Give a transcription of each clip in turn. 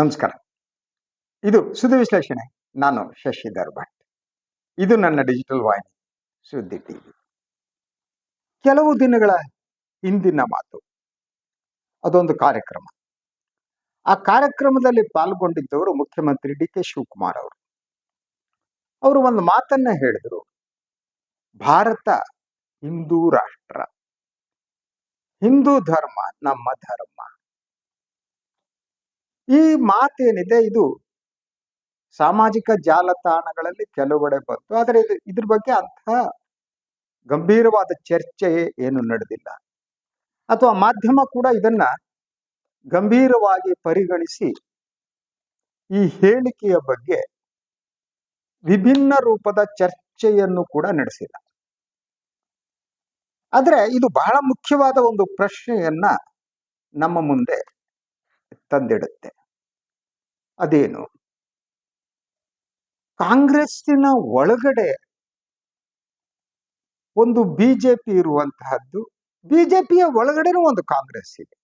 ನಮಸ್ಕಾರ. ಇದು ಸುದ್ದಿ ವಿಶ್ಲೇಷಣೆ. ನಾನು ಶಶಿಧರ್ ಭಟ್. ಇದು ನನ್ನ ಡಿಜಿಟಲ್ ವಾಹಿನಿ ಸುದ್ದಿ ಟಿವಿ. ಕೆಲವು ದಿನಗಳ ಹಿಂದಿನ ಮಾತು, ಅದೊಂದು ಕಾರ್ಯಕ್ರಮ. ಆ ಕಾರ್ಯಕ್ರಮದಲ್ಲಿ ಪಾಲ್ಗೊಂಡಿದ್ದವರು ಮುಖ್ಯಮಂತ್ರಿ ಡಿ.ಕೆ. ಶಿವಕುಮಾರ್ ಅವರು. ಅವರು ಒಂದು ಮಾತನ್ನ ಹೇಳಿದ್ರು, ಭಾರತ ಹಿಂದೂ ರಾಷ್ಟ್ರ, ಹಿಂದೂ ಧರ್ಮ ನಮ್ಮ ಧರ್ಮ. ಈ ಮಾತೇನಿದೆ ಇದು ಸಾಮಾಜಿಕ ಜಾಲತಾಣಗಳಲ್ಲಿ ಕೆಲವೆಡೆ ಬಂತು. ಆದರೆ ಇದ್ರ ಬಗ್ಗೆ ಅಂತಹ ಗಂಭೀರವಾದ ಚರ್ಚೆ ಏನು ನಡೆದಿಲ್ಲ, ಅಥವಾ ಮಾಧ್ಯಮ ಕೂಡ ಇದನ್ನ ಗಂಭೀರವಾಗಿ ಪರಿಗಣಿಸಿ ಈ ಹೇಳಿಕೆಯ ಬಗ್ಗೆ ವಿಭಿನ್ನ ರೂಪದ ಚರ್ಚೆಯನ್ನು ಕೂಡ ನಡೆಸಿಲ್ಲ. ಆದರೆ ಇದು ಬಹಳ ಮುಖ್ಯವಾದ ಒಂದು ಪ್ರಶ್ನೆಯನ್ನ ನಮ್ಮ ಮುಂದೆ ತಂದಿಡುತ್ತೆ. ಅದೇನು? ಕಾಂಗ್ರೆಸ್ಸಿನ ಒಳಗಡೆ ಒಂದು ಬಿಜೆಪಿ ಇರುವಂತಹದ್ದು, ಬಿಜೆಪಿಯ ಒಳಗಡೆನೂ ಒಂದು ಕಾಂಗ್ರೆಸ್ ಇದೆ.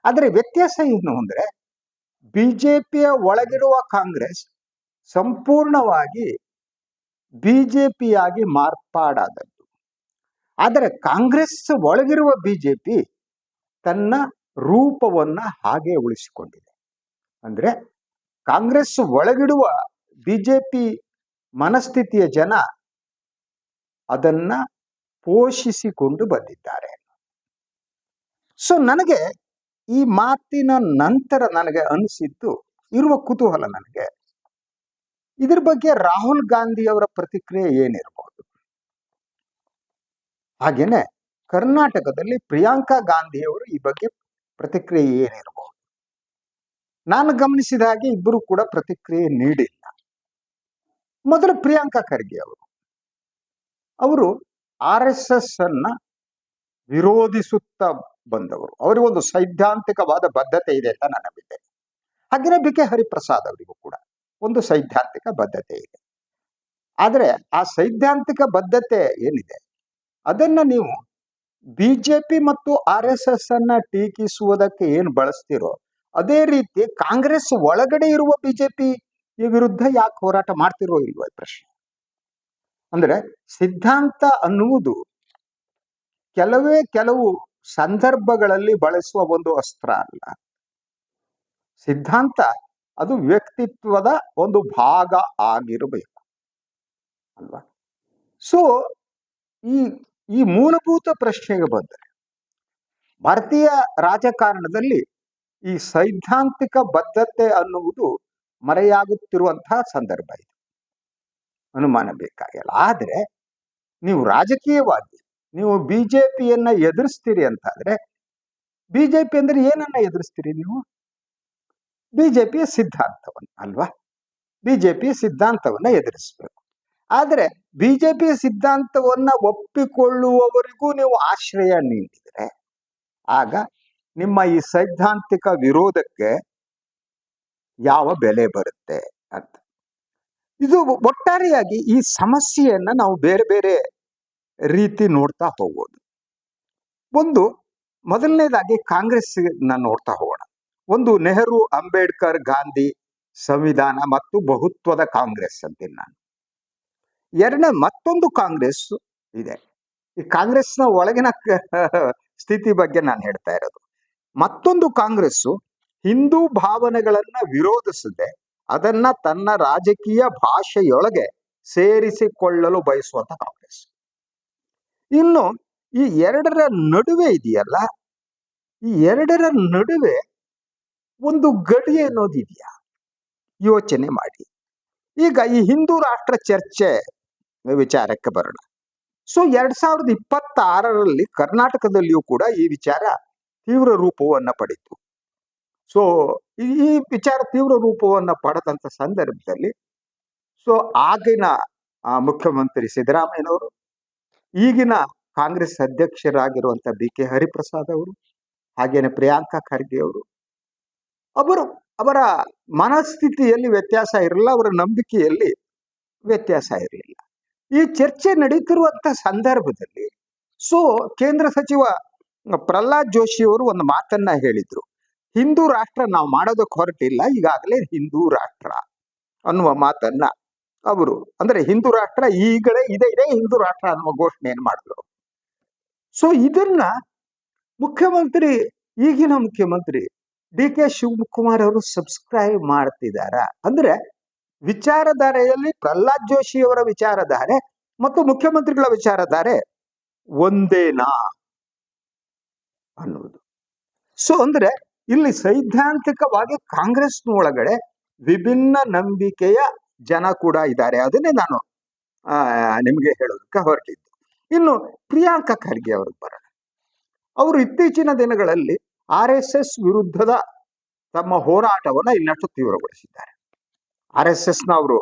ಆದರೆ ವ್ಯತ್ಯಾಸ ಏನು ಅಂದ್ರೆ, ಬಿಜೆಪಿಯ ಒಳಗಿರುವ ಕಾಂಗ್ರೆಸ್ ಸಂಪೂರ್ಣವಾಗಿ ಬಿಜೆಪಿಯಾಗಿ ಮಾರ್ಪಾಡಾದದ್ದು. ಆದರೆ ಕಾಂಗ್ರೆಸ್ ಒಳಗಿರುವ ಬಿಜೆಪಿ ತನ್ನ ರೂಪವನ್ನ ಹಾಗೆ ಉಳಿಸಿಕೊಂಡಿದೆ. ಅಂದ್ರೆ ಕಾಂಗ್ರೆಸ್ ಒಳಗಿಡುವ ಬಿಜೆಪಿ ಮನಸ್ಥಿತಿಯ ಜನ ಅದನ್ನ ಪೋಷಿಸಿಕೊಂಡು ಬಂದಿದ್ದಾರೆ. ಸೊ ನನಗೆ ಈ ಮಾತಿನ ನಂತರ ನನಗೆ ಅನಿಸಿದ್ದು, ಇರುವ ಕುತೂಹಲ ನನಗೆ, ಇದ್ರ ಬಗ್ಗೆ ರಾಹುಲ್ ಗಾಂಧಿ ಅವರ ಪ್ರತಿಕ್ರಿಯೆ ಏನಿರಬಹುದು, ಹಾಗೇನೆ ಕರ್ನಾಟಕದಲ್ಲಿ ಪ್ರಿಯಾಂಕಾ ಗಾಂಧಿ ಅವರು ಈ ಬಗ್ಗೆ ಪ್ರತಿಕ್ರಿಯೆ ಏನಿರಬಹುದು. ನಾನು ಗಮನಿಸಿದ ಹಾಗೆ ಇಬ್ಬರು ಕೂಡ ಪ್ರತಿಕ್ರಿಯೆ ನೀಡಿಲ್ಲ. ಮೊದಲು ಪ್ರಿಯಾಂಕಾ ಖರ್ಗೆ ಅವರು RSS ಅನ್ನ ವಿರೋಧಿಸುತ್ತಾ ಬಂದವರು. ಅವರಿಗೊಂದು ಸೈದ್ಧಾಂತಿಕವಾದ ಬದ್ಧತೆ ಇದೆ ಅಂತ ನಾನು ನಂಬಿದ್ದೇನೆ. ಹಾಗೆಯೇ ಬಿ.ಕೆ. ಹರಿಪ್ರಸಾದ್ ಅವರಿಗೂ ಕೂಡ ಒಂದು ಸೈದ್ಧಾಂತಿಕ ಬದ್ಧತೆ ಇದೆ. ಆದರೆ ಆ ಸೈದ್ಧಾಂತಿಕ ಬದ್ಧತೆ ಏನಿದೆ ಅದನ್ನ ನೀವು ಬಿಜೆಪಿ ಮತ್ತು RSS ಅನ್ನ ಟೀಕಿಸುವುದಕ್ಕೆ ಏನು ಬಳಸ್ತಿರೋ, ಅದೇ ರೀತಿ ಕಾಂಗ್ರೆಸ್ ಒಳಗಡೆ ಇರುವ ಬಿಜೆಪಿ ವಿರುದ್ಧ ಯಾಕೆ ಹೋರಾಟ ಮಾಡ್ತಿರೋ ಇಲ್ವ ಪ್ರಶ್ನೆ. ಅಂದ್ರೆ ಸಿದ್ಧಾಂತ ಅನ್ನುವುದು ಕೆಲವು ಸಂದರ್ಭಗಳಲ್ಲಿ ಬಳಸುವ ಒಂದು ಅಸ್ತ್ರ ಅಲ್ಲ. ಸಿದ್ಧಾಂತ ಅದು ವ್ಯಕ್ತಿತ್ವದ ಒಂದು ಭಾಗ ಆಗಿರಬೇಕು ಅಲ್ವಾ. ಸೊ ಈ ಮೂಲಭೂತ ಪ್ರಶ್ನೆಗೆ ಬಂದರೆ, ಭಾರತೀಯ ರಾಜಕಾರಣದಲ್ಲಿ ಈ ಸೈದ್ಧಾಂತಿಕ ಬದ್ಧತೆ ಅನ್ನುವುದು ಮರೆಯಾಗುತ್ತಿರುವಂತಹ ಸಂದರ್ಭ ಇದು, ಅನುಮಾನ ಬೇಕಾಗಿಲ್ಲ. ಆದರೆ ನೀವು ರಾಜಕೀಯವಾಗಿ ನೀವು ಬಿಜೆಪಿಯನ್ನ ಎದುರಿಸ್ತೀರಿ ಅಂತಾದ್ರೆ, ಬಿಜೆಪಿ ಅಂದ್ರೆ ಏನನ್ನ ಎದುರಿಸ್ತೀರಿ ನೀವು? ಬಿಜೆಪಿಯ ಸಿದ್ಧಾಂತವನ್ನ ಅಲ್ವಾ. ಬಿಜೆಪಿಯ ಸಿದ್ಧಾಂತವನ್ನ ಎದುರಿಸ್ಬೇಕು. ಆದರೆ ಬಿಜೆಪಿಯ ಸಿದ್ಧಾಂತವನ್ನ ಒಪ್ಪಿಕೊಳ್ಳುವವರಿಗೂ ನೀವು ಆಶ್ರಯ ನೀಡಿದರೆ, ಆಗ ನಿಮ್ಮ ಈ ಸೈದ್ಧಾಂತಿಕ ವಿರೋಧಕ್ಕೆ ಯಾವ ಬೆಲೆ ಬರುತ್ತೆ ಅಂತ. ಇದು ಒಟ್ಟಾರೆಯಾಗಿ ಈ ಸಮಸ್ಯೆಯನ್ನ ನಾವು ಬೇರೆ ಬೇರೆ ರೀತಿ ನೋಡ್ತಾ ಹೋಗೋದು. ಒಂದು ಮೊದಲನೇದಾಗಿ ಕಾಂಗ್ರೆಸ್ ನೋಡ್ತಾ ಹೋಗೋಣ. ಒಂದು ನೆಹರು, ಅಂಬೇಡ್ಕರ್, ಗಾಂಧಿ, ಸಂವಿಧಾನ ಮತ್ತು ಬಹುತ್ವದ ಕಾಂಗ್ರೆಸ್ ಅಂತೀನಿ ನಾನು. ಎರಡನೇ ಮತ್ತೊಂದು ಕಾಂಗ್ರೆಸ್ ಇದೆ. ಈ ಕಾಂಗ್ರೆಸ್ನ ಒಳಗಿನ ಸ್ಥಿತಿ ಬಗ್ಗೆ ನಾನು ಹೇಳ್ತಾ ಇರೋದು. ಮತ್ತೊಂದು ಕಾಂಗ್ರೆಸ್ಸು ಹಿಂದೂ ಭಾವನೆಗಳನ್ನ ವಿರೋಧಿಸದೆ ಅದನ್ನ ತನ್ನ ರಾಜಕೀಯ ಭಾಷೆಯೊಳಗೆ ಸೇರಿಸಿಕೊಳ್ಳಲು ಬಯಸುವಂತ ಕಾಂಗ್ರೆಸ್. ಇನ್ನು ಈ ಎರಡರ ನಡುವೆ ಇದೆಯಲ್ಲ, ಈ ಎರಡರ ನಡುವೆ ಒಂದು ಗಡಿ ಅನ್ನೋದಿದೆಯಾ? ಯೋಚನೆ ಮಾಡಿ. ಈಗ ಈ ಹಿಂದೂ ರಾಷ್ಟ್ರ ಚರ್ಚೆ ವಿಚಾರಕ್ಕೆ ಬರೋಣ. ಸೊ 2026ರಲ್ಲಿ ಕರ್ನಾಟಕದಲ್ಲಿಯೂ ಕೂಡ ಈ ವಿಚಾರ ತೀವ್ರ ರೂಪವನ್ನ ಪಡೆಯಿತು. ಸೊ ಈ ವಿಚಾರ ತೀವ್ರ ರೂಪವನ್ನ ಪಡೆದಂತ ಸಂದರ್ಭದಲ್ಲಿ ಸೊ ಆಗಿನ ಮುಖ್ಯಮಂತ್ರಿ ಸಿದ್ದರಾಮಯ್ಯನವರು, ಈಗಿನ ಕಾಂಗ್ರೆಸ್ ಅಧ್ಯಕ್ಷರಾಗಿರುವಂತ ಬಿ.ಕೆ. ಹರಿಪ್ರಸಾದ್ ಅವರು, ಹಾಗೇನೆ ಪ್ರಿಯಾಂಕಾ ಖರ್ಗೆ ಅವರ ಮನಸ್ಥಿತಿಯಲ್ಲಿ ವ್ಯತ್ಯಾಸ ಇರಲಿಲ್ಲ, ಅವರ ನಂಬಿಕೆಯಲ್ಲಿ ವ್ಯತ್ಯಾಸ ಇರಲಿಲ್ಲ. ಈ ಚರ್ಚೆ ನಡೀತಿರುವಂತ ಸಂದರ್ಭದಲ್ಲಿ ಸೊ ಕೇಂದ್ರ ಸಚಿವ ಪ್ರಹ್ಲಾದ್ ಜೋಶಿ ಅವರು ಒಂದು ಮಾತನ್ನ ಹೇಳಿದ್ರು. ಹಿಂದೂ ರಾಷ್ಟ್ರ ನಾವು ಮಾಡೋದಕ್ಕೆ ಹೊರಟಿಲ್ಲ, ಈಗಾಗಲೇ ಹಿಂದೂ ರಾಷ್ಟ್ರ ಅನ್ನುವ ಮಾತನ್ನ ಅವರು, ಅಂದ್ರೆ ಹಿಂದೂ ರಾಷ್ಟ್ರ ಈಗಲೇ ಇದೇ ಹಿಂದೂ ರಾಷ್ಟ್ರ ಅನ್ನುವ ಘೋಷಣೆಯನ್ನು ಮಾಡಿದ್ರು. ಸೊ ಇದನ್ನ ಮುಖ್ಯಮಂತ್ರಿ, ಈಗಿನ ಮುಖ್ಯಮಂತ್ರಿ ಡಿ.ಕೆ. ಶಿವಕುಮಾರ್ ಅವರು ಸಬ್ಸ್ಕ್ರೈಬ್ ಮಾಡ್ತಿದಾರ? ಅಂದ್ರೆ ವಿಚಾರಧಾರೆಯಲ್ಲಿ ಪ್ರಹ್ಲಾದ್ ಜೋಶಿ ಅವರ ವಿಚಾರಧಾರೆ ಮತ್ತು ಮುಖ್ಯಮಂತ್ರಿಗಳ ವಿಚಾರಧಾರೆ ಒಂದೇನಾ ಅನ್ನುವುದು. ಸೊ ಅಂದ್ರೆ ಇಲ್ಲಿ ಸೈದ್ಧಾಂತಿಕವಾಗಿ ಕಾಂಗ್ರೆಸ್ನ ಒಳಗಡೆ ವಿಭಿನ್ನ ನಂಬಿಕೆಯ ಜನ ಕೂಡ ಇದ್ದಾರೆ. ಅದನ್ನೇ ನಾನು ನಿಮಗೆ ಹೇಳೋದಕ್ಕೆ ಹೊರಟಿದ್ದು. ಇನ್ನು ಪ್ರಿಯಾಂಕಾ ಖರ್ಗೆ ಅವ್ರಿಗೆ ಬರೋಣ. ಅವರು ಇತ್ತೀಚಿನ ದಿನಗಳಲ್ಲಿ RSS ವಿರುದ್ಧದ ತಮ್ಮ ಹೋರಾಟವನ್ನು ಇನ್ನಷ್ಟು ತೀವ್ರಗೊಳಿಸಿದ್ದಾರೆ. RSS ನ ಅವರು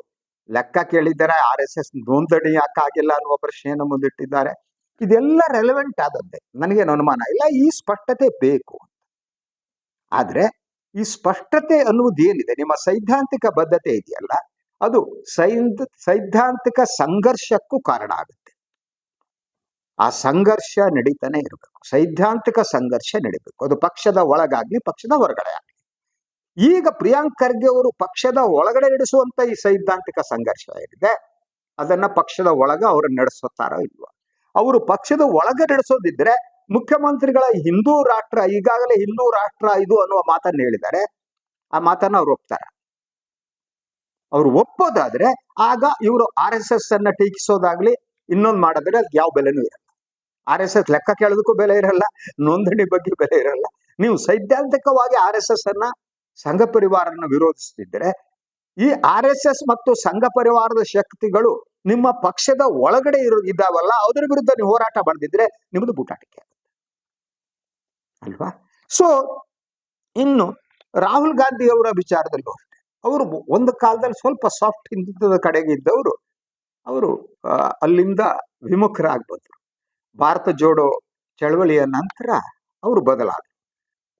ಲೆಕ್ಕ ಕೇಳಿದ್ದಾರೆ, RSS ನೋಂದಣಿ ಯಾಕಾಗಿಲ್ಲ ಅನ್ನುವ ಪ್ರಶ್ನೆಯನ್ನು ಮುಂದಿಟ್ಟಿದ್ದಾರೆ. ಇದೆಲ್ಲ ರೆಲೆವೆಂಟ್ ಆದದ್ದೇ, ನನಗೇನು ಅನುಮಾನ ಇಲ್ಲ. ಈ ಸ್ಪಷ್ಟತೆ ಬೇಕು. ಆದ್ರೆ ಈ ಸ್ಪಷ್ಟತೆ ಅನ್ನುವುದು ಏನಿದೆ, ನಿಮ್ಮ ಸೈದ್ಧಾಂತಿಕ ಬದ್ಧತೆ ಇದೆಯಲ್ಲ, ಅದು ಸೈದ್ಧಾಂತಿಕ ಸಂಘರ್ಷಕ್ಕೂ ಕಾರಣ ಆಗುತ್ತೆ. ಆ ಸಂಘರ್ಷ ನಡೀತಾನೆ ಇರಬೇಕು, ಸೈದ್ಧಾಂತಿಕ ಸಂಘರ್ಷ ನಡೀಬೇಕು. ಅದು ಪಕ್ಷದ ಒಳಗಾಗ್ಲಿ ಪಕ್ಷದ ಹೊರಗಡೆ ಆಗ್ಲಿ. ಈಗ ಪ್ರಿಯಾಂಕ್ ಖರ್ಗೆ ಅವರು ಪಕ್ಷದ ಒಳಗಡೆ ನಡೆಸುವಂತ ಈ ಸೈದ್ಧಾಂತಿಕ ಸಂಘರ್ಷ ಏನಿದೆ, ಅದನ್ನ ಪಕ್ಷದ ಒಳಗ ಅವರು ನಡೆಸುತ್ತಾರೋ ಇಲ್ವೋ? ಅವರು ಪಕ್ಷದ ಒಳಗ ನಡೆಸೋದಿದ್ರೆ ಮುಖ್ಯಮಂತ್ರಿಗಳ ಹಿಂದೂ ರಾಷ್ಟ್ರ, ಈಗಾಗಲೇ ಹಿಂದೂ ರಾಷ್ಟ್ರ ಇದು ಅನ್ನುವ ಮಾತನ್ನ ಹೇಳಿದ್ದಾರೆ, ಆ ಮಾತನ್ನ ಅವ್ರು ಒಪ್ತಾರೆ. ಅವ್ರು ಒಪ್ಪೋದಾದ್ರೆ ಆಗ ಇವರು RSS ಅನ್ನ ಟೀಕಿಸೋದಾಗ್ಲಿ ಇನ್ನೊಂದು ಮಾಡಿದ್ರೆ ಅದಕ್ಕೆ ಯಾವ ಬೆಲೆನೂ ಇರಲ್ಲ. RSS ಲೆಕ್ಕ ಕೇಳೋದಕ್ಕೂ ಬೆಲೆ ಇರಲ್ಲ, ನೋಂದಣಿ ಬಗ್ಗೆ ಬೆಲೆ ಇರಲ್ಲ. ನೀವು ಸೈದ್ಧಾಂತಿಕವಾಗಿ RSS ಅನ್ನ, ಸಂಘ ಪರಿವಾರನ ವಿರೋಧಿಸ್ತಿದ್ರೆ, ಈ RSS ಮತ್ತು ಸಂಘ ಪರಿವಾರದ ಶಕ್ತಿಗಳು ನಿಮ್ಮ ಪಕ್ಷದ ಒಳಗಡೆ ಇದ್ದಾವಲ್ಲ, ಅದರ ವಿರುದ್ಧ ನೀವು ಹೋರಾಟ ಮಾಡಿದ್ರೆ ನಿಮ್ದು ಬೂಟಾಟಿಕೆ ಅಲ್ವಾ? ಸೊ ಇನ್ನು ರಾಹುಲ್ ಗಾಂಧಿ ಅವರ ವಿಚಾರದಲ್ಲೂ ಅಷ್ಟೇ, ಅವರು ಒಂದು ಕಾಲದಲ್ಲಿ ಸ್ವಲ್ಪ ಸಾಫ್ಟ್ ಹಿಂದುತ್ವದ ಕಡೆಗೆ ಇದ್ದವರು, ಅವರು ಅಲ್ಲಿಂದ ವಿಮುಖರಾಗಿ ಬಂದರು. ಭಾರತ ಜೋಡೋ ಚಳವಳಿಯ ನಂತರ ಅವರು ಬದಲಾದರು.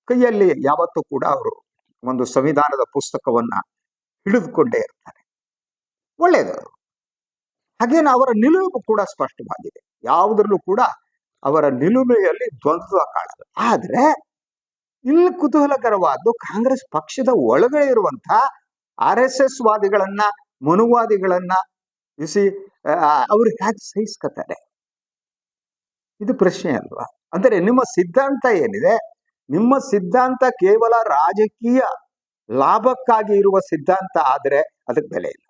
ಕೈಯಲ್ಲಿ ಯಾವತ್ತೂ ಕೂಡ ಅವರು ಒಂದು ಸಂವಿಧಾನದ ಪುಸ್ತಕವನ್ನ ಹಿಡಿದುಕೊಂಡೇ ಇರ್ತಾರೆ. ಒಳ್ಳೆಯದು. ಹಾಗೇನು ಅವರ ನಿಲುವು ಕೂಡ ಸ್ಪಷ್ಟವಾಗಿದೆ, ಯಾವುದರಲ್ಲೂ ಕೂಡ ಅವರ ನಿಲುಮೆಯಲ್ಲಿ ದ್ವಂದ್ವ ಕಾಣಲ್ಲ. ಆದ್ರೆ ಇಲ್ಲಿ ಕುತೂಹಲಕರವಾದ್ದು, ಕಾಂಗ್ರೆಸ್ ಪಕ್ಷದ ಒಳಗಡೆ ಇರುವಂತಹ RSS ವಾದಿಗಳನ್ನ, ಮನುವಾದಿಗಳನ್ನ ಅವರು ಹೇಗೆ ಸಹಿಸ್ಕೊತಾರೆ? ಇದು ಪ್ರಶ್ನೆ ಅಲ್ವಾ? ಅಂದರೆ ನಿಮ್ಮ ಸಿದ್ಧಾಂತ ಏನಿದೆ, ನಿಮ್ಮ ಸಿದ್ಧಾಂತ ಕೇವಲ ರಾಜಕೀಯ ಲಾಭಕ್ಕಾಗಿ ಇರುವ ಸಿದ್ಧಾಂತ ಆದ್ರೆ ಅದಕ್ಕೆ ಬೆಲೆ ಇಲ್ಲ.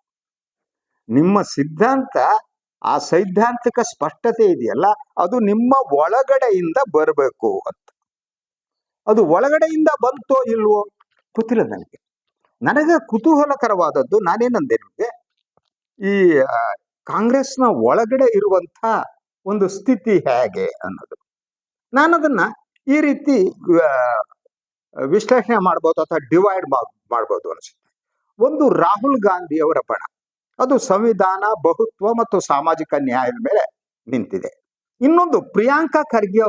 ನಿಮ್ಮ ಸಿದ್ಧಾಂತ, ಆ ಸೈದ್ಧಾಂತಿಕ ಸ್ಪಷ್ಟತೆ ಇದೆಯಲ್ಲ, ಅದು ನಿಮ್ಮ ಒಳಗಡೆಯಿಂದ ಬರಬೇಕು ಅಂತ. ಅದು ಒಳಗಡೆಯಿಂದ ಬಂತೋ ಇಲ್ವೋ ಗೊತ್ತಿಲ್ಲ ನನಗೆ. ನನಗೆ ಕುತೂಹಲಕರವಾದದ್ದು, ನಾನೇನಂದೆ ನಿಮಗೆ, ಈ ಕಾಂಗ್ರೆಸ್ನ ಒಳಗಡೆ ಇರುವಂತ ಒಂದು ಸ್ಥಿತಿ ಹೇಗೆ ಅನ್ನೋದು, ನಾನದನ್ನ ಈ ರೀತಿ ವಿಶ್ಲೇಷಣೆ ಮಾಡ್ಬೋದು ಅಥವಾ ಡಿವೈಡ್ ಮಾಡ್ಬೋದು ಅನಿಸುತ್ತೆ. ಒಂದು, ರಾಹುಲ್ ಗಾಂಧಿ ಅವರ ಬಣ, ಅದು ಸಂವಿಧಾನ, ಬಹುತ್ವ ಮತ್ತು ಸಾಮಾಜಿಕ ನ್ಯಾಯದ ಮೇಲೆ ನಿಂತಿದೆ. ಇನ್ನೊಂದು ಪ್ರಿಯಾಂಕಾ ಖರ್ಗೆ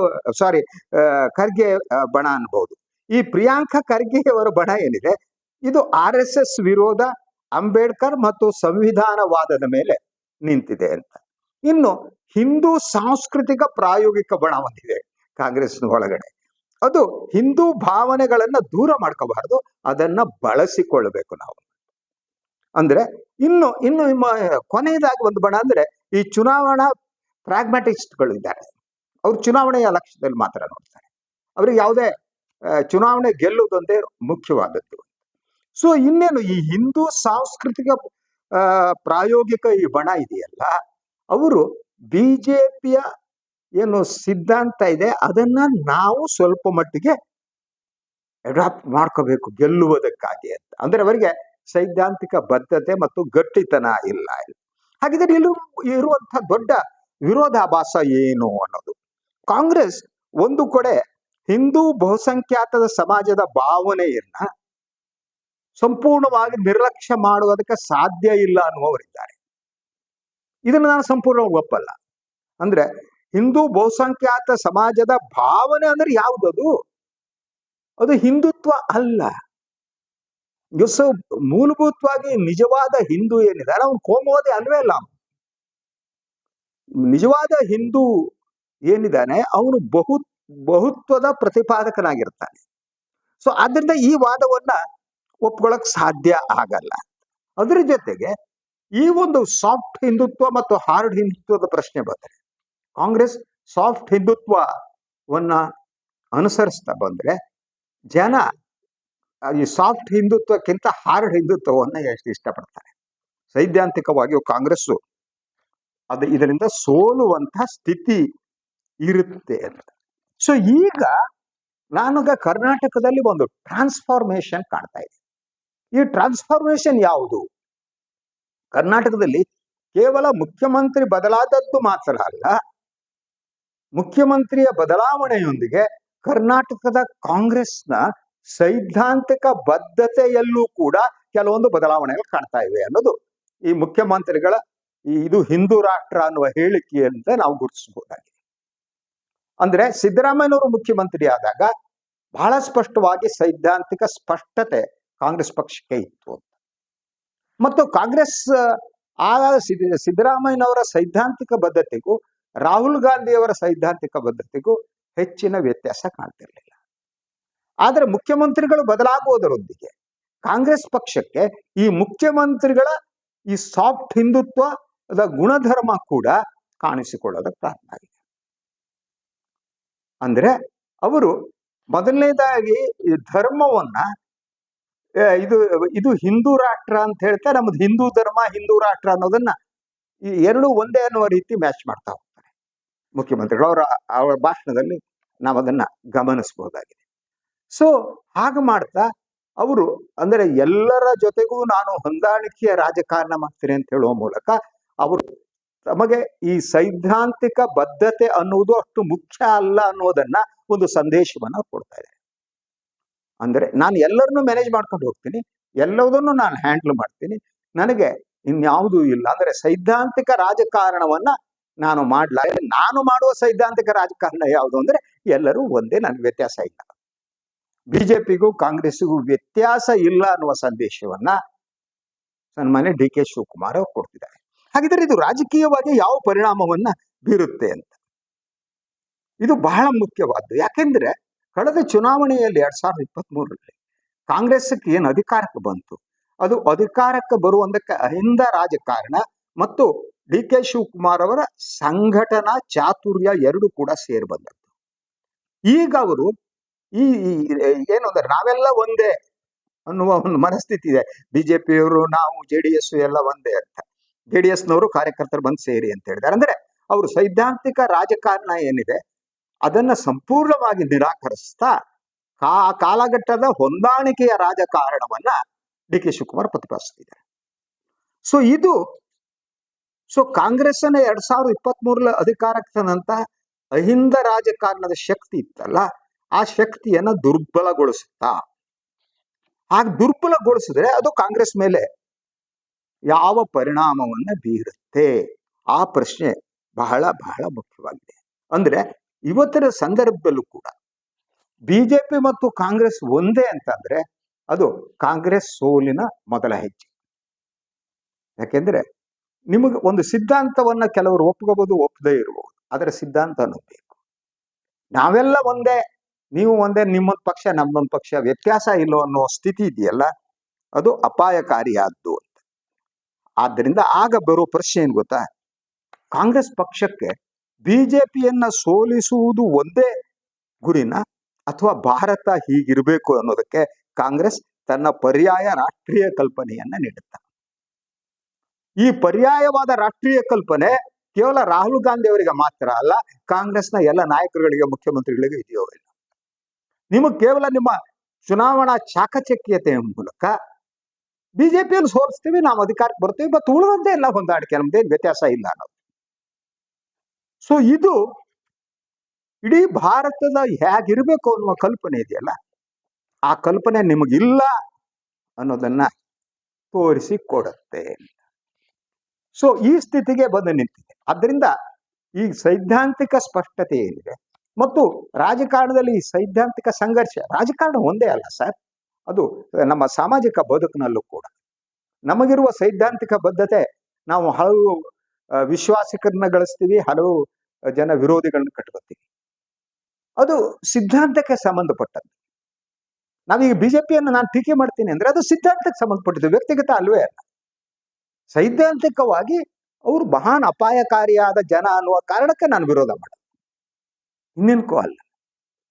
ಬಣ ಅನ್ಬಹುದು. ಈ ಪ್ರಿಯಾಂಕಾ ಖರ್ಗೆ ಅವರ ಬಣ ಏನಿದೆ, ಇದು RSS ವಿರೋಧ, ಅಂಬೇಡ್ಕರ್ ಮತ್ತು ಸಂವಿಧಾನವಾದದ ಮೇಲೆ ನಿಂತಿದೆ ಅಂತ. ಇನ್ನು ಹಿಂದೂ ಸಾಂಸ್ಕೃತಿಕ ಪ್ರಾಯೋಗಿಕ ಬಣ ಒಂದಿದೆ ಕಾಂಗ್ರೆಸ್ನ ಒಳಗಡೆ, ಅದು ಹಿಂದೂ ಭಾವನೆಗಳನ್ನ ದೂರ ಮಾಡ್ಕೋಬಾರ್ದು, ಅದನ್ನ ಬಳಸಿಕೊಳ್ಳಬೇಕು ನಾವು. ಅಂದ್ರೆ ಇನ್ನು ಕೊನೆಯದಾಗಿ ಒಂದು ಬಣ ಅಂದ್ರೆ ಈ ಚುನಾವಣಾ ಪ್ರಾಗ್ಮ್ಯಾಟಿಸ್ಟ್ಗಳು ಇದ್ದಾರೆ. ಅವ್ರು ಚುನಾವಣೆಯ ಲಕ್ಷ್ಯದಲ್ಲಿ ಮಾತ್ರ ನೋಡ್ತಾರೆ, ಅವ್ರಿಗೆ ಯಾವುದೇ ಚುನಾವಣೆ ಗೆಲ್ಲುವುದೊಂದೇ ಮುಖ್ಯವಾದದ್ದು. ಸೊ ಇನ್ನೇನು ಈ ಹಿಂದೂ ಸಾಂಸ್ಕೃತಿಕ ಪ್ರಾಯೋಗಿಕ ಈ ಬಣ ಇದೆಯಲ್ಲ, ಅವರು BJPಯ ಏನು ಸಿದ್ಧಾಂತ ಇದೆ ಅದನ್ನ ನಾವು ಸ್ವಲ್ಪ ಮಟ್ಟಿಗೆ ಅಡಾಪ್ಟ್ ಮಾಡ್ಕೋಬೇಕು ಗೆಲ್ಲುವುದಕ್ಕಾಗಿ ಅಂತ. ಅಂದ್ರೆ ಅವರಿಗೆ ಸೈದ್ಧಾಂತಿಕ ಬದ್ಧತೆ ಮತ್ತು ಗಟ್ಟಿತನ ಇಲ್ಲ. ಹಾಗಿದ್ರೆ ಇಲ್ಲಿ ಇರುವಂತಹ ದೊಡ್ಡ ವಿರೋಧಾಭಾಸ ಏನು ಅನ್ನೋದು, ಕಾಂಗ್ರೆಸ್ ಒಂದು ಕಡೆ ಹಿಂದೂ ಬಹುಸಂಖ್ಯಾತದ ಸಮಾಜದ ಭಾವನೆಯನ್ನ ಸಂಪೂರ್ಣವಾಗಿ ನಿರ್ಲಕ್ಷ್ಯ ಮಾಡುವುದಕ್ಕೆ ಸಾಧ್ಯ ಇಲ್ಲ ಅನ್ನುವವರಿದ್ದಾರೆ. ಇದನ್ನು ನಾನು ಸಂಪೂರ್ಣವಾಗಿ ಒಪ್ಪಲ್ಲ. ಅಂದ್ರೆ ಹಿಂದೂ ಬಹುಸಂಖ್ಯಾತ ಸಮಾಜದ ಭಾವನೆ ಅಂದ್ರೆ ಯಾವುದದು? ಅದು ಹಿಂದುತ್ವ ಅಲ್ಲ. ಮೂಲಭೂತವಾಗಿ ನಿಜವಾದ ಹಿಂದೂ ಏನಿದ್ದಾರೆ ಅವನು ಕೋಮುವಾದಿ ಅಲ್ವೇ ಅಲ್ಲ. ನಿಜವಾದ ಹಿಂದೂ ಏನಿದ್ದಾನೆ ಅವನು ಬಹುತ್ವದ ಪ್ರತಿಪಾದಕನಾಗಿರ್ತಾನೆ. ಸೊ ಆದ್ರಿಂದ ಈ ವಾದವನ್ನ ಒಪ್ಕೊಳ್ಳಕ್ ಸಾಧ್ಯ ಆಗಲ್ಲ. ಅದ್ರ ಜೊತೆಗೆ ಈ ಒಂದು ಸಾಫ್ಟ್ ಹಿಂದುತ್ವ ಮತ್ತು ಹಾರ್ಡ್ ಹಿಂದುತ್ವದ ಪ್ರಶ್ನೆ ಬಂದರೆ, ಕಾಂಗ್ರೆಸ್ ಸಾಫ್ಟ್ ಹಿಂದುತ್ವವನ್ನ ಅನುಸರಿಸ್ತಾ ಬಂದ್ರೆ ಜನ ಈ ಸಾಫ್ಟ್ ಹಿಂದುತ್ವಕ್ಕಿಂತ ಹಾರ್ಡ್ ಹಿಂದುತ್ವವನ್ನ ಎಷ್ಟು ಇಷ್ಟಪಡ್ತಾರೆ. ಸೈದ್ಧಾಂತಿಕವಾಗಿ ಕಾಂಗ್ರೆಸ್ ಅದು ಇದರಿಂದ ಸೋಲುವಂತಹ ಸ್ಥಿತಿ ಇರುತ್ತೆ ಅಂತ. ಸೊ ಈಗ ನಾನೀಗ ಕರ್ನಾಟಕದಲ್ಲಿ ಒಂದು ಟ್ರಾನ್ಸ್ಫಾರ್ಮೇಶನ್ ಕಾಣ್ತಾ ಇದೆ. ಈ ಟ್ರಾನ್ಸ್ಫಾರ್ಮೇಶನ್ ಯಾವುದು? ಕರ್ನಾಟಕದಲ್ಲಿ ಕೇವಲ ಮುಖ್ಯಮಂತ್ರಿ ಬದಲಾದದ್ದು ಮಾತ್ರ ಅಲ್ಲ, ಮುಖ್ಯಮಂತ್ರಿಯ ಬದಲಾವಣೆಯೊಂದಿಗೆ ಕರ್ನಾಟಕದ ಕಾಂಗ್ರೆಸ್ನ ಸೈದ್ಧಾಂತಿಕ ಬದ್ಧತೆಯಲ್ಲೂ ಕೂಡ ಕೆಲವೊಂದು ಬದಲಾವಣೆಗಳು ಕಾಣ್ತಾ ಇವೆ ಅನ್ನೋದು ಈ ಮುಖ್ಯಮಂತ್ರಿಗಳ ಇದು ಹಿಂದೂ ರಾಷ್ಟ್ರ ಅನ್ನುವ ಹೇಳಿಕೆಯಂತೆ ನಾವು ಗುರುತಿಸಬಹುದಾಗಿದೆ. ಅಂದ್ರೆ ಸಿದ್ದರಾಮಯ್ಯನವರು ಮುಖ್ಯಮಂತ್ರಿ ಆದಾಗ ಬಹಳ ಸ್ಪಷ್ಟವಾಗಿ ಸೈದ್ಧಾಂತಿಕ ಸ್ಪಷ್ಟತೆ ಕಾಂಗ್ರೆಸ್ ಪಕ್ಷಕ್ಕೆ ಇತ್ತು. ಮತ್ತು ಕಾಂಗ್ರೆಸ್ ಆ ಸಿದ್ದರಾಮಯ್ಯನವರ ಸೈದ್ಧಾಂತಿಕ ಬದ್ಧತೆಗೂ ರಾಹುಲ್ ಗಾಂಧಿಯವರ ಸೈದ್ಧಾಂತಿಕ ಬದ್ಧತೆಗೂ ಹೆಚ್ಚಿನ ವ್ಯತ್ಯಾಸ ಕಾಣ್ತಿರ್ಲಿಲ್ಲ. ಆದರೆ ಮುಖ್ಯಮಂತ್ರಿಗಳು ಬದಲಾಗುವುದರೊಂದಿಗೆ ಕಾಂಗ್ರೆಸ್ ಪಕ್ಷಕ್ಕೆ ಈ ಮುಖ್ಯಮಂತ್ರಿಗಳ ಈ ಸಾಫ್ಟ್ ಹಿಂದುತ್ವದ ಗುಣಧರ್ಮ ಕೂಡ ಕಾಣಿಸಿಕೊಳ್ಳೋದಕ್ಕೆ ಪ್ರಾರಂಭ ಆಗಿದೆ. ಅಂದ್ರೆ ಅವರು ಮೊದಲನೇದಾಗಿ ಈ ಧರ್ಮವನ್ನ ಇದು ಇದು ಹಿಂದೂ ರಾಷ್ಟ್ರ ಅಂತ ಹೇಳ್ತಾ ನಮ್ದು ಹಿಂದೂ ಧರ್ಮ ಹಿಂದೂ ರಾಷ್ಟ್ರ ಅನ್ನೋದನ್ನ ಈ ಎರಡು ಒಂದೇ ಅನ್ನುವ ರೀತಿ ಮ್ಯಾಚ್ ಮಾಡ್ತಾ ಹೋಗ್ತಾರೆ ಮುಖ್ಯಮಂತ್ರಿಗಳು. ಅವರ ಭಾಷಣದಲ್ಲಿ ನಾವು ಅದನ್ನ ಗಮನಿಸಬಹುದಾಗಿದೆ. ಸೊ ಹಾಗೆ ಮಾಡ್ತಾ ಅವರು ಅಂದ್ರೆ ಎಲ್ಲರ ಜೊತೆಗೂ ನಾನು ಹೊಂದಾಣಿಕೆಯ ರಾಜಕಾರಣ ಮಾಡ್ತೀನಿ ಅಂತ ಹೇಳುವ ಮೂಲಕ ಅವರು ತಮಗೆ ಈ ಸೈದ್ಧಾಂತಿಕ ಬದ್ಧತೆ ಅನ್ನುವುದು ಅಷ್ಟು ಮುಖ್ಯ ಅಲ್ಲ ಅನ್ನೋದನ್ನ ಒಂದು ಸಂದೇಶವನ್ನ ಕೊಡ್ತಾ ಇದೆ. ಅಂದ್ರೆ ನಾನು ಎಲ್ಲರನ್ನೂ ಮ್ಯಾನೇಜ್ ಮಾಡ್ಕೊಂಡು ಹೋಗ್ತೀನಿ, ಎಲ್ಲದನ್ನು ನಾನು ಹ್ಯಾಂಡಲ್ ಮಾಡ್ತೀನಿ, ನನಗೆ ಇನ್ಯಾವುದೂ ಇಲ್ಲ. ಅಂದ್ರೆ ಸೈದ್ಧಾಂತಿಕ ರಾಜಕಾರಣವನ್ನ ನಾನು ನಾನು ಮಾಡುವ ಸೈದ್ಧಾಂತಿಕ ರಾಜಕಾರಣ ಯಾವುದು ಅಂದ್ರೆ ಎಲ್ಲರೂ ಒಂದೇ, ನನಗೆ ವ್ಯತ್ಯಾಸ ಇಲ್ಲ. ಬಿಜೆಪಿಗೂ ಕಾಂಗ್ರೆಸ್ಸಿಗೂ ವ್ಯತ್ಯಾಸ ಇಲ್ಲ ಅನ್ನುವ ಸಂದೇಶವನ್ನ ಸನ್ಮಾನ್ಯ ಡಿ ಕೆ ಶಿವಕುಮಾರ್ ಅವರು ಕೊಡ್ತಿದ್ದಾರೆ. ಹಾಗಿದ್ರೆ ಇದು ರಾಜಕೀಯವಾಗಿ ಯಾವ ಪರಿಣಾಮವನ್ನ ಬೀರುತ್ತೆ ಅಂತ ಇದು ಬಹಳ ಮುಖ್ಯವಾದ್ದು. ಯಾಕೆಂದ್ರೆ ಕಳೆದ ಚುನಾವಣೆಯಲ್ಲಿ 2023ರಲ್ಲಿ ಕಾಂಗ್ರೆಸ್ಗೆ ಏನು ಅಧಿಕಾರಕ್ಕೆ ಬಂತು, ಅದು ಅಧಿಕಾರಕ್ಕೆ ಬರುವುದಕ್ಕೆ ಅಹಿಂದ ರಾಜಕಾರಣ ಮತ್ತು ಡಿ ಕೆ ಶಿವಕುಮಾರ್ ಅವರ ಸಂಘಟನಾ ಚಾತುರ್ಯ ಎರಡು ಕೂಡ ಸೇರಿ ಬಂದದ್ದು. ಈಗ ಅವರು ಈ ಏನು ಅಂದ್ರೆ ನಾವೆಲ್ಲ ಒಂದೇ ಅನ್ನುವ ಒಂದು ಮನಸ್ಥಿತಿ ಇದೆ. ಬಿಜೆಪಿಯವರು ನಾವು JDS ಎಲ್ಲ ಒಂದೇ ಅಂತ, JDSನವರು ಕಾರ್ಯಕರ್ತರು ಬಂದು ಸೇರಿ ಅಂತ ಹೇಳಿದ್ದಾರೆ. ಅಂದ್ರೆ ಅವರು ಸೈದ್ಧಾಂತಿಕ ರಾಜಕಾರಣ ಏನಿದೆ ಅದನ್ನ ಸಂಪೂರ್ಣವಾಗಿ ನಿರಾಕರಿಸ್ತಾ ಕಾಲಘಟ್ಟದ ಹೊಂದಾಣಿಕೆಯ ರಾಜಕಾರಣವನ್ನ ಡಿ ಕೆ ಶಿವಕುಮಾರ್ ಪ್ರತಿಪಾದಿಸ್ತಿದ್ದಾರೆ. ಸೊ ಕಾಂಗ್ರೆಸ್ನ 2023 ಅಧಿಕಾರಕ್ಕೆ ತಂದಂತ ಅಹಿಂದ ರಾಜಕಾರಣದ ಶಕ್ತಿ ಇತ್ತಲ್ಲ, ಆ ಶಕ್ತಿಯನ್ನ ದುರ್ಬಲಗೊಳಿಸುತ್ತಾ, ಹಾಗೆ ದುರ್ಬಲಗೊಳಿಸಿದ್ರೆ ಅದು ಕಾಂಗ್ರೆಸ್ ಮೇಲೆ ಯಾವ ಪರಿಣಾಮವನ್ನ ಬೀರುತ್ತೆ ಆ ಪ್ರಶ್ನೆ ಬಹಳ ಬಹಳ ಮುಖ್ಯವಾಗಿದೆ. ಅಂದ್ರೆ ಇವತ್ತಿನ ಸಂದರ್ಭದಲ್ಲೂ ಕೂಡ ಬಿಜೆಪಿ ಮತ್ತು ಕಾಂಗ್ರೆಸ್ ಒಂದೇ ಅಂತಂದ್ರೆ ಅದು ಕಾಂಗ್ರೆಸ್ ಸೋಲಿನ ಮೊದಲ ಹೆಜ್ಜೆ. ಯಾಕೆಂದ್ರೆ ನಿಮಗೆ ಒಂದು ಸಿದ್ಧಾಂತವನ್ನ ಕೆಲವರು ಒಪ್ಕೋಬಹುದು, ಒಪ್ಪದೇ ಇರಬಹುದು, ಅದರ ಸಿದ್ಧಾಂತ ಅನ್ನೋಬೇಕು. ನಾವೆಲ್ಲ ಒಂದೇ, ನೀವು ಒಂದೇ, ನಿಮ್ಮೊಂದು ಪಕ್ಷ ನಮ್ಮೊಂದು ಪಕ್ಷ, ವ್ಯತ್ಯಾಸ ಇಲ್ಲ ಅನ್ನೋ ಸ್ಥಿತಿ ಇದೆಯಲ್ಲ, ಅದು ಅಪಾಯಕಾರಿಯಾದ್ದು ಅಂತ. ಆದ್ದರಿಂದ ಆಗ ಬರೋ ಪ್ರಶ್ನೆ ಏನ್ ಗೊತ್ತಾ, ಕಾಂಗ್ರೆಸ್ ಪಕ್ಷಕ್ಕೆ ಬಿಜೆಪಿಯನ್ನ ಸೋಲಿಸುವುದು ಒಂದೇ ಗುರಿನ ಅಥವಾ ಭಾರತ ಹೀಗಿರಬೇಕು ಅನ್ನೋದಕ್ಕೆ ಕಾಂಗ್ರೆಸ್ ತನ್ನ ಪರ್ಯಾಯ ರಾಷ್ಟ್ರೀಯ ಕಲ್ಪನೆಯನ್ನ ನೀಡುತ್ತೆ. ಈ ಪರ್ಯಾಯವಾದ ರಾಷ್ಟ್ರೀಯ ಕಲ್ಪನೆ ಕೇವಲ ರಾಹುಲ್ ಗಾಂಧಿ ಅವರಿಗೆ ಮಾತ್ರ ಅಲ್ಲ, ಕಾಂಗ್ರೆಸ್ನ ಎಲ್ಲ ನಾಯಕರುಗಳಿಗೆ, ಮುಖ್ಯಮಂತ್ರಿಗಳಿಗೆ ಇದೆಯೋ ಇಲ್ಲ. ನಿಮಗೆ ಕೇವಲ ನಿಮ್ಮ ಚುನಾವಣಾ ಚಾಕಚಕ್ಯತೆಯ ಮೂಲಕ ಬಿಜೆಪಿಯನ್ನು ಸೋಲಿಸ್ತೀವಿ, ನಾವು ಅಧಿಕಾರಕ್ಕೆ ಬರ್ತೀವಿ, ಮತ್ತು ಉಳಿದಂತೆ ಎಲ್ಲ ಹೊಂದಾಣಿಕೆ, ನಮ್ದೇನು ವ್ಯತ್ಯಾಸ ಇಲ್ಲ ಅನ್ನೋದು. ಸೊ ಇದು ಇಡೀ ಭಾರತದ ಹೇಗಿರ್ಬೇಕು ಅನ್ನುವ ಕಲ್ಪನೆ ಇದೆಯಲ್ಲ, ಆ ಕಲ್ಪನೆ ನಿಮಗಿಲ್ಲ ಅನ್ನೋದನ್ನ ತೋರಿಸಿ ಕೊಡುತ್ತೆ. ಸೊ ಈ ಸ್ಥಿತಿಗೆ ಬಂದು ನಿಂತಿದೆ. ಆದ್ದರಿಂದ ಈ ಸೈದ್ಧಾಂತಿಕ ಸ್ಪಷ್ಟತೆ ಏನಿದೆ ಮತ್ತು ರಾಜಕಾರಣದಲ್ಲಿ ಈ ಸೈದ್ಧಾಂತಿಕ ಸಂಘರ್ಷ, ರಾಜಕಾರಣ ಒಂದೇ ಅಲ್ಲ ಸರ್, ಅದು ನಮ್ಮ ಸಾಮಾಜಿಕ ಬದುಕಿನಲ್ಲೂ ಕೂಡ ನಮಗಿರುವ ಸೈದ್ಧಾಂತಿಕ ಬದ್ಧತೆ, ನಾವು ಹಲವು ವಿಶ್ವಾಸಿಕರನ್ನ ಗಳಿಸ್ತೀವಿ, ಹಲವು ಜನ ವಿರೋಧಿಗಳನ್ನ ಕಟ್ಕೋತೀವಿ, ಅದು ಸಿದ್ಧಾಂತಕ್ಕೆ ಸಂಬಂಧಪಟ್ಟದ್ದು. ನಾವೀಗ ಬಿಜೆಪಿಯನ್ನು ನಾನು ಟೀಕೆ ಮಾಡ್ತೀನಿ ಅಂದ್ರೆ ಅದು ಸಿದ್ಧಾಂತಕ್ಕೆ ಸಂಬಂಧಪಟ್ಟಿದ್ದು, ವ್ಯಕ್ತಿಗತ ಅಲ್ವೇ ಅಲ್ಲ. ಸೈದ್ಧಾಂತಿಕವಾಗಿ ಅವರು ಮಹಾನ್ ಅಪಾಯಕಾರಿಯಾದ ಜನ ಅನ್ನುವ ಕಾರಣಕ್ಕೆ ನಾನು ವಿರೋಧ ಮಾಡೋದು, ಇನ್ನೇನಕ್ಕೂ ಅಲ್ಲ.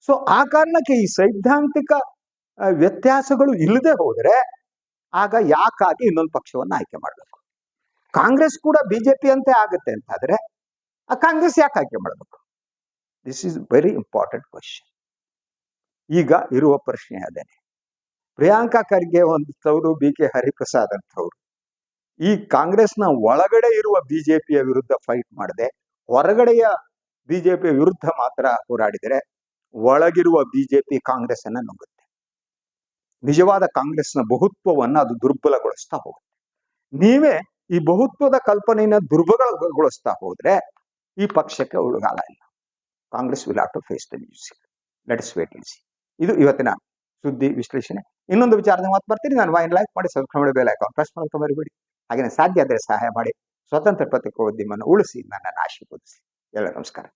ಸೊ ಆ ಕಾರಣಕ್ಕೆ ಈ ಸೈದ್ಧಾಂತಿಕ ವ್ಯತ್ಯಾಸಗಳು ಇಲ್ಲದೆ ಹೋದ್ರೆ ಆಗ ಯಾಕಾಗಿ ಇನ್ನೊಂದು ಪಕ್ಷವನ್ನು ಆಯ್ಕೆ ಮಾಡಬೇಕು? ಕಾಂಗ್ರೆಸ್ ಕೂಡ ಬಿಜೆಪಿ ಅಂತೆ ಆಗುತ್ತೆ ಅಂತಾದ್ರೆ ಆ ಕಾಂಗ್ರೆಸ್ ಯಾಕೆ ಆಯ್ಕೆ ಮಾಡಬೇಕು? This is very important question. ಈಗ ಇರುವ ಪ್ರಶ್ನೆ ಅದೇನೆ. ಪ್ರಿಯಾಂಕಾ ಖರ್ಗೆ ಅಂತವರು, ಬಿ ಕೆ ಹರಿಪ್ರಸಾದ್ ಅಂತವ್ರು ಈ ಕಾಂಗ್ರೆಸ್ನ ಒಳಗಡೆ ಇರುವ ಬಿಜೆಪಿಯ ವಿರುದ್ಧ ಫೈಟ್ ಮಾಡದೆ ಹೊರಗಡೆಯ ಬಿಜೆಪಿಯ ವಿರುದ್ಧ ಮಾತ್ರ ಹೋರಾಡಿದರೆ ಒಳಗಿರುವ ಬಿಜೆಪಿ ಕಾಂಗ್ರೆಸ್ ಅನ್ನ ನುಂಗುತ್ತೆ. ನಿಜವಾದ ಕಾಂಗ್ರೆಸ್ನ ಬಹುತ್ವವನ್ನು ಅದು ದುರ್ಬಲಗೊಳಿಸ್ತಾ ಹೋಗುತ್ತೆ. ನೀವೇ ಈ ಬಹುತ್ವದ ಕಲ್ಪನೆಯನ್ನು ದುರ್ಬಲಗೊಳಿಸ್ತಾ ಹೋದ್ರೆ ಈ ಪಕ್ಷಕ್ಕೆ ಉಳುಗಾಲ ಇಲ್ಲ. Congress will have to face the music. Let us wait and see. ಇದು ಇವತ್ತಿನ ಸುದ್ದಿ ವಿಶ್ಲೇಷಣೆ. ಇನ್ನೊಂದು ವಿಚಾರದ ಮಾತು ಬರ್ತೀನಿ. ನಾನು ವಾಯಿನ್ ಲೈಕ್ ಮಾಡಿ, ಸಬ್ಸ್ಕ್ರೈಬ್ ಮಾಡಿ, ಬೆಲ್ ಐಕಾನ್ ಪ್ರೆಸ್ ಮಾಡೋಕೆ ಮರಿಬೇಡಿ. ಹಾಗೆ ಸಾಧ್ಯ ಆದರೆ ಸಹಾಯ ಮಾಡಿ ಸ್ವತಂತ್ರ ಪತ್ರಿಕೋದ್ಯಮವನ್ನು ಉಳಿಸಿ, ನನ್ನನ್ನು ಆಶೀರ್ವದಿಸಿ. ಎಲ್ಲ ನಮಸ್ಕಾರ.